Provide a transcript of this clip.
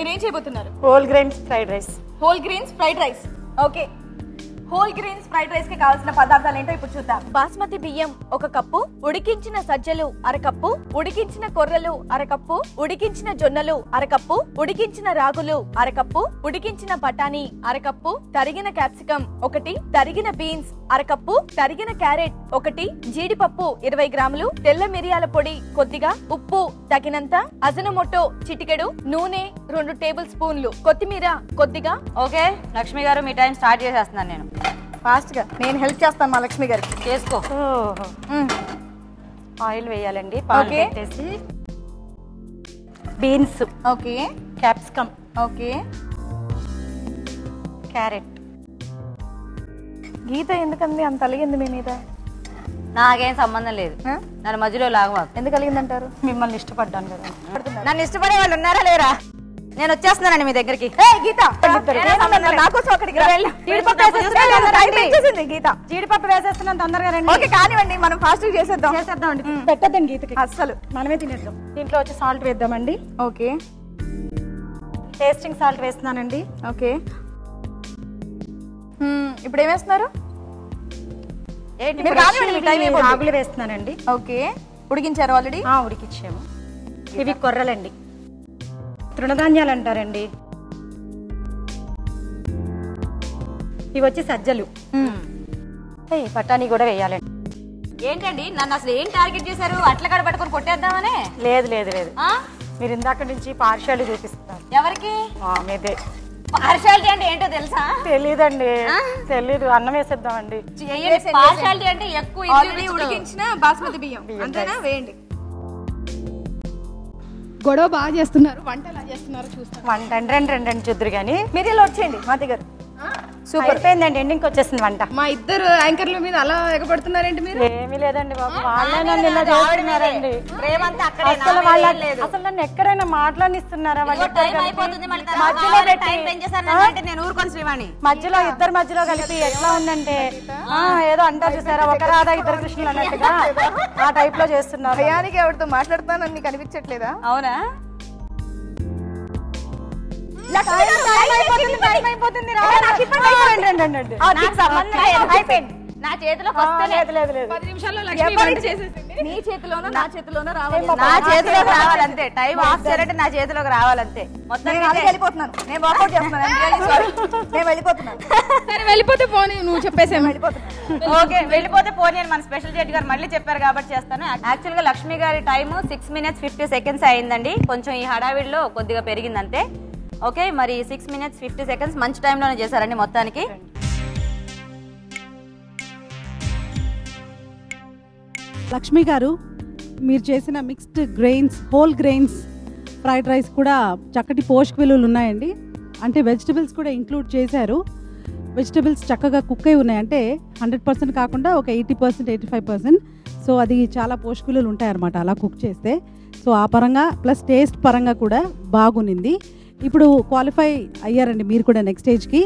మీరు ఏం చేయబోతున్నారు? Whole grains fried rice. Whole grains fried rice. Okay, whole grains fried rice కి కావాల్సిన పదార్థాలు ఏంటో ఇప్పుడు చూద్దాం. బాస్మతి బియ్యం 1 కప్పు, ఉడికించిన సజ్జలు 1/2 కప్పు, ఉడికించిన కొర్రలు 1/2 కప్పు, ఉడికించిన జొన్నలు 1/2 కప్పు, ఉడికించిన రాగులు 1/2 కప్పు, ఉడికించిన బఠానీ 1/2 కప్పు, తరిగిన క్యాప్సికం 1, తరిగిన బీన్స్ 1/2 కప్పు, తరిగిన క్యారెట్ 1, జీడిపప్పు 20 గ్రాములు, తెల్ల మిరియాల పొడి కొద్దిగా, ఉప్పు తగినంత, అజనమోటో చిటికెడు, నూనె 2 టేబుల్ స్పూన్లు, కొత్తిమీర కొద్దిగా. ఓకే లక్ష్మి గారు, మీ టైం స్టార్ట్ చేసేస్తున్నాను నేను. ఫాస్ట్ గా నేను హెల్ప్ చేస్తాను మా లక్ష్మి గారికి. చేసుకో. ఆయిల్ వేయాలండి. పాలు పెట్టేసి beans, okay, capsicum, okay, carrot. Geetha ఎందుకంది అంత అలిగింది మీ మీద? నాకేం సంబంధం లేదు, నన్ను మధ్యలో లాగమాకు. ఎందుకు అలిగిందంటారు? మిమ్మల్ని ఇష్టపడ్డాను కదా. నన్ను ఇష్టపడే వాళ్ళు ఉన్నారా లేరా? నేను వచ్చేస్తున్నానండి మీ దగ్గరికి. గీత జీడిపప్పు వేసేస్తున్నాను, తొందరగా రండి. ఓకే కానివ్వండి, మనం ఫాస్ట్ చేసేద్దాం. పెట్టద్దండి గీతకి, అస్సలు మనమే తినేద్దాం. దీంట్లో వచ్చి సాల్ట్ వేద్దామండి. ఓకే, టేస్టింగ్ సాల్ట్ వేస్తున్నానండి. ఓకే, ఇప్పుడు ఏం వేస్తున్నారు? రాగులు వేస్తున్నానండి. ఓకే, ఉడికించారు ఆల్రెడీ? ఉడికించాము. ఇవి కొర్రలండి, తృణధాన్యాలు అంటారండి. ఇవి వచ్చి సజ్జలు. బఠానీ కూడా వేయాలండి. ఏంటండి నన్ను అసలు ఏం టార్గెట్ చేశారు? అట్ల కాడ పట్టుకొని కొట్టేద్దామనే? లేదు లేదు లేదు, మీరు ఇందాక నుంచి పార్షియాలిటీ చూపిస్తున్నారు. ఎవరికి? మీదే. పార్షియాలిటీ అంటే ఏంటో తెలుసా? తెలీదండి, తెలీదు. అన్నం వేసేద్దామండి. పార్షియాలిటీ అంటే ఎక్కువ ఉడికించిన బాస్మతి బియ్యం అంతేనా? వేయండి. గొడవ బాగా చేస్తున్నారు, వంట ఎలా చేస్తున్నారు చూస్తాను. వంట రెండు చూద్దరు కానీ మీరు ఇలా వచ్చేయండి మా దగ్గర. సూపర్ అయిపోయిందండి, ఎండింగ్కి వచ్చేసింది వంట. మా ఇద్దరు యాంకర్ల మీద అలా ఎగబడుతున్నారేంటి మీరు? ఏమీ లేదండి బాబు, వాళ్ళే నన్ను ఇలా చేస్తున్నారండి. అసలు నన్ను ఎక్కడైనా మాట్లాడిస్తున్నారా? మధ్యలో ఇద్దరు మధ్యలో కలిపి ఎట్లా ఉందంటే ఏదో అంటారు చూసారా, ఒక రాధా ఇద్దరు కృష్ణులు అన్నట్టుగా ఆ టైప్ లో చేస్తున్నారు. భయానికి ఎవరితో మాట్లాడుతానని నీకు అనిపించట్లేదా? అవునా? నా చేతిలో 10 నిమిషాల్లో లక్ష్మి వంట చేసేసింది. నీ చేతిలోనో నా చేతిలోనో రావాలి. నా చేతిలోకి రావాలంతే. టైం ఆఫ్ చేయాలంటే నా చేతిలోకి రావాలంతే. మొత్తం వెళ్ళిపోతున్నాను, నేను వాకౌట్ చేస్తున్నాను. నేను వెళ్ళిపోతున్నాను. సరే వెళ్ళిపోతే పోనీ, నువ్వు చెప్పేసేమో. ఓకే వెళ్ళిపోతే పోనీ అని మన స్పెషల్ జడ్జి గారు మళ్ళీ చెప్పారు కాబట్టి చేస్తాను. యాక్చువల్ గా లక్ష్మి గారి టైం 6 minutes 50 seconds అయిందండి. కొంచెం ఈ హడావిడిలో కొద్దిగా పెరిగింది అంతే. ఓకే, మరి 6 minutes 50 seconds మంచి టైంలోనే చేశారండి మొత్తానికి. లక్ష్మి గారు, మీరు చేసిన mixed grains, whole grains fried rice కూడా చక్కటి పోషక విలువలు ఉన్నాయండి. అంటే వెజిటబుల్స్ కూడా ఇంక్లూడ్ చేశారు. వెజిటబుల్స్ చక్కగా కుక్ అయి ఉన్నాయి, అంటే 100% కాకుండా ఒక 80% 85%. సో అది చాలా పోషక విలువలు ఉంటాయన్నమాట అలా కుక్ చేస్తే. సో ఆ పరంగా ప్లస్ టేస్ట్ పరంగా కూడా బాగునింది. ఇప్పుడు క్వాలిఫై అయ్యారండి మీరు కూడా నెక్స్ట్ స్టేజ్కి.